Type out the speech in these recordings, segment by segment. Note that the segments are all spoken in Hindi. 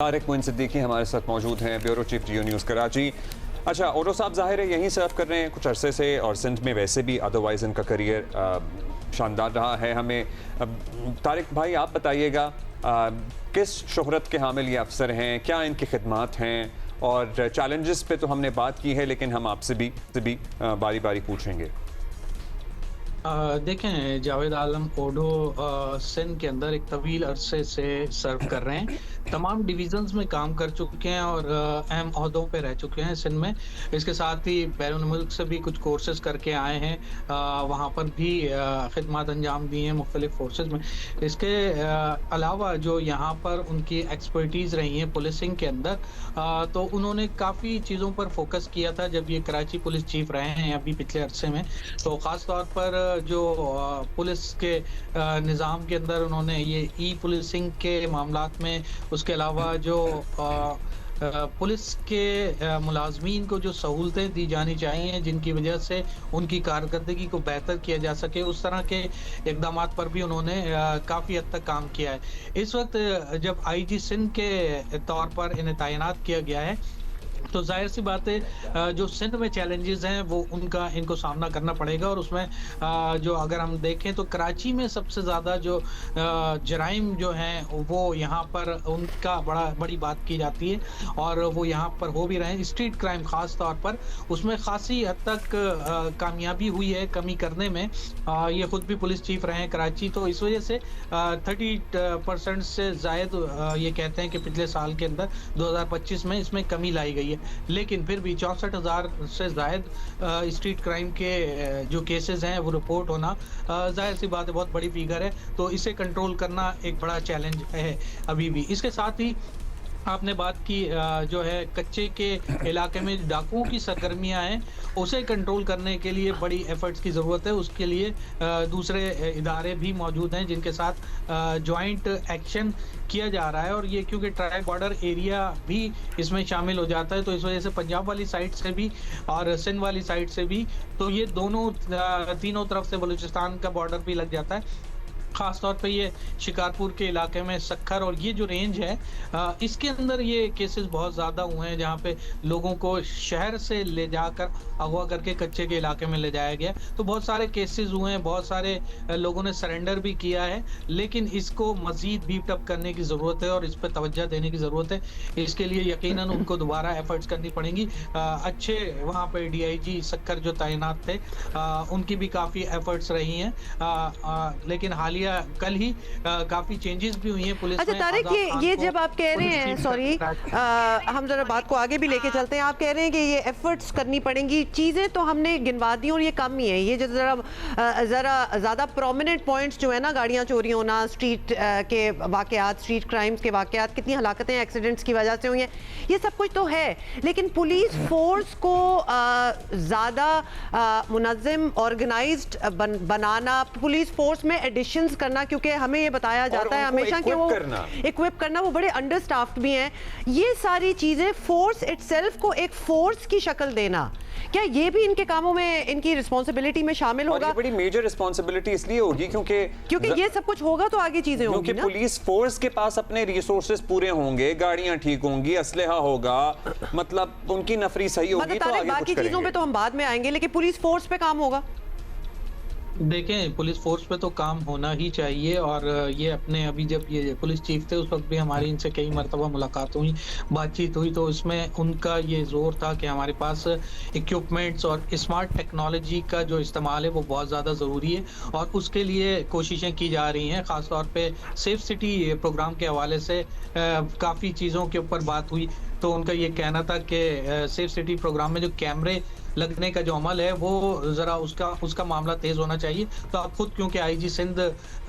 तारिक मोइन सिद्दीकी हमारे साथ मौजूद हैं, ब्यूरो चीफ जियो न्यूज़ कराची। अच्छा, ओटो साहब ज़ाहिर है यहीं सर्व कर रहे हैं कुछ अरसे से, और सिंध में वैसे भी अदरवाइज़ इनका करियर शानदार रहा है। हमें तारिक भाई आप बताइएगा किस शोहरत के हामिल ये अफसर हैं, क्या इनकी खिदमात हैं, और चैलेंजेस पे तो हमने बात की है लेकिन हम आपसे भी बारी बारी पूछेंगे। देखें, जावेद आलम ओडो सिंध के अंदर एक तवील अरसे से सर्व कर रहे हैं। तमाम डिवीजन्स में काम कर चुके हैं और अहम ओहदों पे रह चुके हैं सिंध में। इसके साथ ही बैरून मुल्क से भी कुछ कोर्सेज करके आए हैं, वहाँ पर भी खिदमत अंजाम दी हैं मुख्तलिफ फोर्सेज में। इसके अलावा जो यहाँ पर उनकी एक्सपर्टीज़ रही है पुलिसिंग के अंदर, तो उन्होंने काफ़ी चीज़ों पर फोकस किया था जब ये कराची पुलिस चीफ रहे हैं अभी पिछले अरसे में। तो ख़ास तौर पर जो पुलिस के निज़ाम के अंदर उन्होंने ये ई पुलिसिंग के मामलात में, उसके अलावा जो पुलिस के मुलाजमीन को जो सहूलतें दी जानी चाहिए जिनकी वजह से उनकी कारकर्दगी को बेहतर किया जा सके, उस तरह के इक़दामात पर भी उन्होंने काफ़ी हद तक काम किया है। इस वक्त जब आईजी सिंध के तौर पर इन्हें तैनात किया गया है, तो जाहिर सी बात है जो सिंध में चैलेंजेस हैं वो इनको सामना करना पड़ेगा। और उसमें जो अगर हम देखें तो कराची में सबसे ज़्यादा जो जराइम जो हैं वो यहाँ पर उनका बड़ी बात की जाती है, और वो यहाँ पर हो भी रहे हैं। स्ट्रीट क्राइम ख़ास तौर पर उसमें खासी हद तक कामयाबी हुई है कमी करने में। ये ख़ुद भी पुलिस चीफ रहे हैं कराची, तो इस वजह से 30% से ज़ायद ये कहते हैं कि पिछले साल के अंदर 2025 में इसमें कमी लाई गई है। लेकिन फिर भी 64,000 से ज़ायद स्ट्रीट क्राइम के जो केसेस हैं वो रिपोर्ट होना जाहिर सी बात है बहुत बड़ी फिगर है। तो इसे कंट्रोल करना एक बड़ा चैलेंज है अभी भी। इसके साथ ही आपने बात की जो है कच्चे के इलाके में डाकुओं की सरगर्मियां हैं, उसे कंट्रोल करने के लिए बड़ी एफर्ट्स की ज़रूरत है। उसके लिए दूसरे इदारे भी मौजूद हैं जिनके साथ जॉइंट एक्शन किया जा रहा है। और ये क्योंकि ट्राई बॉर्डर एरिया भी इसमें शामिल हो जाता है, तो इस वजह से पंजाब वाली साइड से भी और सिंध वाली साइड से भी, तो ये दोनों तीनों तरफ से बलूचिस्तान का बॉर्डर भी लग जाता है। ख़ास तौर पे ये शिकारपुर के इलाके में सक्खर और ये जो रेंज है इसके अंदर ये केसेस बहुत ज़्यादा हुए हैं जहाँ पे लोगों को शहर से ले जाकर अगवा करके कच्चे के इलाके में ले जाया गया। तो बहुत सारे केसेस हुए हैं, बहुत सारे लोगों ने सरेंडर भी किया है, लेकिन इसको मज़ीद बीफ अप करने की ज़रूरत है और इस पर तवज्जो देने की ज़रूरत है। इसके लिए यकीनन उनको दोबारा एफर्ट्स करनी पड़ेंगी। अच्छे वहाँ पर DIG सक्खर जो तैनात थे उनकी भी काफ़ी एफर्ट्स रही हैं, लेकिन हालिया कल ही काफी चेंजेस भी हुई हैं पुलिस में। अच्छा तारिक, ये जब आप कह रहे हैं, सॉरी हम जरा बात को आगे भी लेके चलते हैं, आप कह रहे हैं कि ये एफर्ट्स करनी पड़ेंगी, चीज़ें तो हमने गिनवा दी और ये कम ही है। ये जो ज़रा ज़्यादा प्रोमिनेंट पॉइंट्स जो है ना, गाड़ियाँ चोरी होना, स्ट्रीट के वाक़यात, स्ट्रीट क्राइम्स के वाक़यात, कितनी हलाकतें एक्सीडेंट्स की वजह से हुई हैं, ये सब कुछ तो है। लेकिन पुलिस फोर्स को ज़्यादा मुनज़्ज़म ऑर्गेनाइज्ड बनाना, पुलिस फोर्स में एडिशन करना, क्योंकि हमें ये बताया जाता है हमेशा कि वो इक्विप करना, वो बड़े अंडर स्टाफ्ड भी हैं। ये सारी चीजें फोर्स इटसेल्फ को एक फोर्स की शक्ल देना, क्या ये भी इनके कामों में, इनकी रिस्पांसिबिलिटी में शामिल होगा? ये बड़ी मेजर रिस्पांसिबिलिटी इसलिए होगी क्योंकि ये सब कुछ होगा तो आगे चीजें होंगी ना। पुलिस फोर्स के पास अपने रिसोर्सेज पूरे होंगे, गाड़ियां ठीक होंगी, असलहा होगा, मतलब उनकी नफरी सही होगी, तो आगे बाकी चीजों पे तो हम बाद में आएंगे, लेकिन पुलिस फोर्स पे काम होगा। देखें, पुलिस फोर्स पे तो काम होना ही चाहिए। और ये अपने अभी जब ये पुलिस चीफ थे उस वक्त भी हमारी इनसे कई मरतबा मुलाकात हुई, बातचीत हुई, तो इसमें उनका ये जोर था कि हमारे पास इक्विपमेंट्स और स्मार्ट टेक्नोलॉजी का जो इस्तेमाल है वो बहुत ज़्यादा ज़रूरी है, और उसके लिए कोशिशें की जा रही हैं। ख़ास तौर पे सेफ सिटी प्रोग्राम के हवाले से काफ़ी चीज़ों के ऊपर बात हुई, तो उनका ये कहना था कि सेफ सिटी प्रोग्राम में जो कैमरे लगने का जो अमल है वो ज़रा उसका मामला तेज़ होना चाहिए। तो आप खुद क्योंकि आईजी सिंध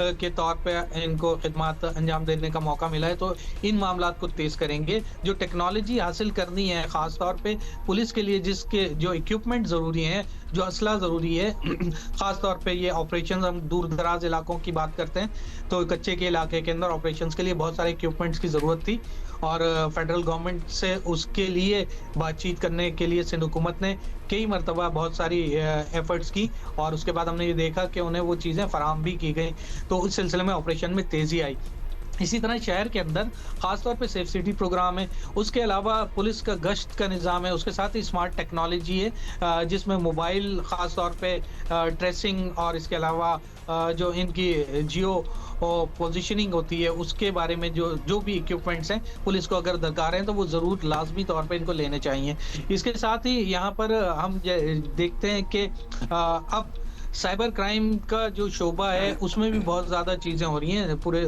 के तौर पे इनको खिदमत अंजाम देने का मौका मिला है, तो इन मामलात को तेज़ करेंगे। जो टेक्नोलॉजी हासिल करनी है ख़ास तौर पे पुलिस के लिए, जिसके जो इक्विपमेंट ज़रूरी हैं, जो असला ज़रूरी है, ख़ास तौर पे ये ऑपरेशन, हम दूर दराज इलाकों की बात करते हैं, तो कच्चे के इलाके के अंदर ऑपरेशंस के लिए बहुत सारे इक्विपमेंट्स की ज़रूरत थी, और फेडरल गवर्नमेंट से उसके लिए बातचीत करने के लिए सिंध हुकूमत ने कई मरतबा बहुत सारी एफर्ट्स की, और उसके बाद हमने ये देखा कि उन्हें वो चीज़ें फराहम भी की गई, तो उस सिलसिले में ऑपरेशन में तेज़ी आई। इसी तरह शहर के अंदर खासतौर पे सेफ सिटी प्रोग्राम है, उसके अलावा पुलिस का गश्त का निज़ाम है, उसके साथ ही स्मार्ट टेक्नोलॉजी है जिसमें मोबाइल ख़ास तौर पे ट्रेसिंग और इसके अलावा जो इनकी जियो पोजीशनिंग होती है उसके बारे में जो भी इक्विपमेंट्स हैं पुलिस को अगर दरकार हैं तो वो ज़रूर लाजमी तौर पे इनको लेने चाहिए। इसके साथ ही यहाँ पर हम देखते हैं कि अब साइबर क्राइम का जो शोबा है उसमें भी बहुत ज़्यादा चीज़ें हो रही हैं पूरे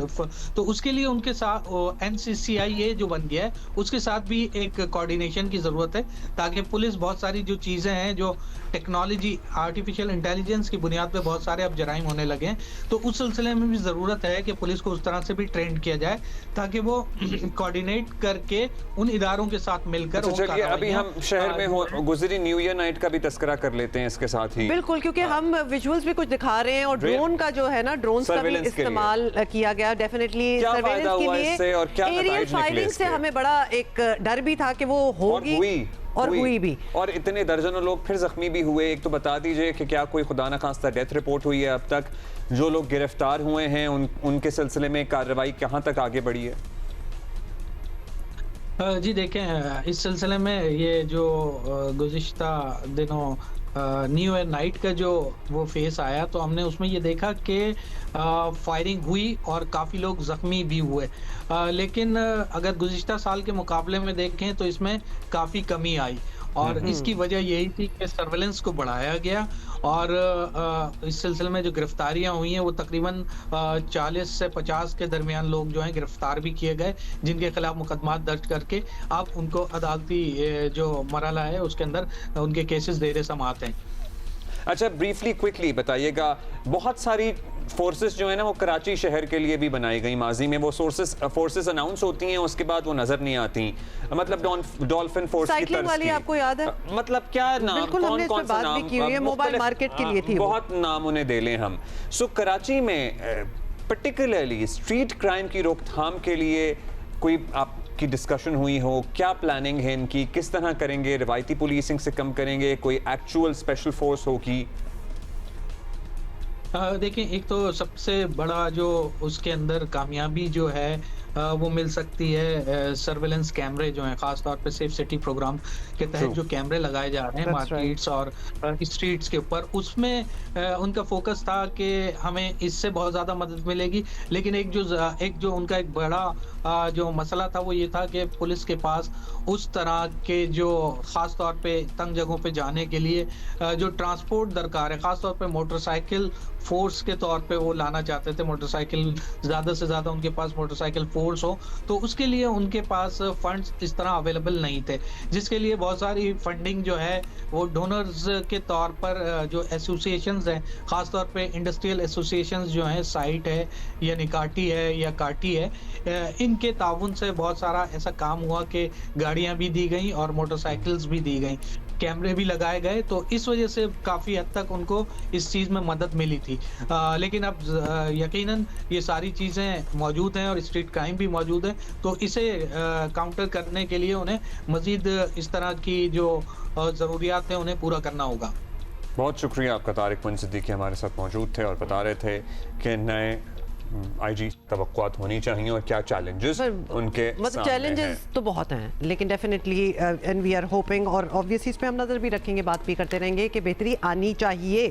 तो उसके लिए उनके साथ NCCIA जो बन गया है उसके साथ भी एक कोऑर्डिनेशन की ज़रूरत है ताकि पुलिस बहुत सारी जो चीज़ें हैं जो टेक्नोलॉजी आर्टिफिशियल इंटेलिजेंस की बुनियाद पे बहुत सारे अब जराइम होने लगे हैं तो उस सिलसिले में भी ज़रूरत है कि पुलिस को उस तरह से भी ट्रेंड किया जाए ताकि वो कोऑर्डिनेट करके उन इदारों के साथ मिलकर चलिए अभी हम शहर में गुजरी न्यू ईयर नाइट का भी तज़किरा कर लेते हैं इसके साथ ही। बिल्कुल, क्योंकि हम विजुअल्स भी कुछ दिखा रहे हैं और ड्रोन का जो है ना ड्रोन का भी इस्तेमाल किया गया डेफिनेटली सर्वेलेंस के लिए। एरियल फाइलिंग से हमें बड़ा एक डर भी था कि वो होगी और हुई भी, और इतने दर्जनों लोग फिर जख्मी भी हुए। एक तो बता दीजिए कि क्या कोई खुदा न खास्ता डेथ रिपोर्ट हुई है अब तक? जो लोग गिरफ्तार हुए हैं उनके सिलसिले में कार्रवाई कहाँ तक आगे बढ़ी है? जी देखें, इस सिलसिले में ये जो गुज़िश्ता दिनों न्यू ईयर नाइट का जो वो फेस आया तो हमने उसमें ये देखा कि फायरिंग हुई और काफ़ी लोग ज़ख्मी भी हुए, लेकिन अगर गुज़िश्ता साल के मुकाबले में देखें तो इसमें काफ़ी कमी आई और इसकी वजह यही थी कि सर्वेलेंस को बढ़ाया गया और इस सिलसिले में जो गिरफ्तारियां हुई हैं वो तकरीबन 40 से 50 के दरमियान लोग जो हैं गिरफ्तार भी किए गए जिनके खिलाफ मुकदमा दर्ज करके अब उनको अदालती जो मरहला है उसके अंदर उनके केसेस देर समात हैं। अच्छा, ब्रीफली क्विकली बताइएगा, बहुत सारी फोर्सेस जो है ना वो कराची शहर के लिए भी बनाई गई माजी में, वो फोर्सेस अनाउंस होती हैं उसके बाद वो नजर नहीं आती, मतलब डॉल्फिन फोर्स की तरह वाली आपको याद है? मतलब क्या नाम, कौन कौन सा नाम, मोबाइल मार्केट के लिए थी, बहुत नाम उन्हें दे लें हम। सो कराची में पर्टिकुलरली स्ट्रीट क्राइम की रोकथाम के लिए कोई आपकी डिस्कशन हुई हो? क्या प्लानिंग है इनकी, किस तरह करेंगे? रिवायती पुलिसिंग से कम करेंगे, कोई एक्चुअल स्पेशल फोर्स होगी? देखिए, एक तो सबसे बड़ा जो उसके अंदर कामयाबी जो है वो मिल सकती है सर्वेलेंस कैमरे जो हैं, खास तौर पे सेफ सिटी प्रोग्राम के तहत जो कैमरे लगाए जा रहे हैं मार्केट्स और स्ट्रीट्स के ऊपर, उसमें उनका फोकस था कि हमें इससे बहुत ज़्यादा मदद मिलेगी। लेकिन एक जो उनका एक बड़ा जो मसला था वो ये था कि पुलिस के पास उस तरह के जो ख़ास तौर पे तंग जगहों पे जाने के लिए जो ट्रांसपोर्ट दरकार है, ख़ास तौर पे मोटरसाइकिल फोर्स के तौर पे वो लाना चाहते थे, मोटरसाइकिल ज़्यादा से ज़्यादा उनके पास मोटरसाइकिल फोर्स हो, तो उसके लिए उनके पास फंड्स इस तरह अवेलेबल नहीं थे, जिसके लिए बहुत सारी फंडिंग जो है वो डोनर्स के तौर पर जो एसोसिएशंस हैं, ख़ास तौर पे इंडस्ट्रियल एसोसिएशंस जो हैं, साइट है या निकाटी है या काटी है, इनके ताउन से बहुत सारा ऐसा काम हुआ कि गाड़ियाँ भी दी गई और मोटरसाइकिल्स भी दी गई, कैमरे भी लगाए गए, तो इस वजह से काफ़ी हद तक उनको इस चीज़ में मदद मिली थी। लेकिन अब यकीनन ये सारी चीज़ें मौजूद हैं और स्ट्रीट क्राइम भी मौजूद है, तो इसे काउंटर करने के लिए उन्हें मज़ीद इस तरह की जो ज़रूरियात हैं उन्हें पूरा करना होगा। बहुत शुक्रिया आपका। तारिक मुन सिद्दीकी हमारे साथ मौजूद थे और बता रहे थे कि नए IG तवक्कुआत होनी चाहिए और क्या चैलेंजेस उनके मतलब चैलेंजेस तो बहुत हैं, लेकिन definitely and we are hoping और ऑब्वियसली इस पे हम नज़र भी रखेंगे, बात भी करते रहेंगे कि बेहतरी आनी चाहिए।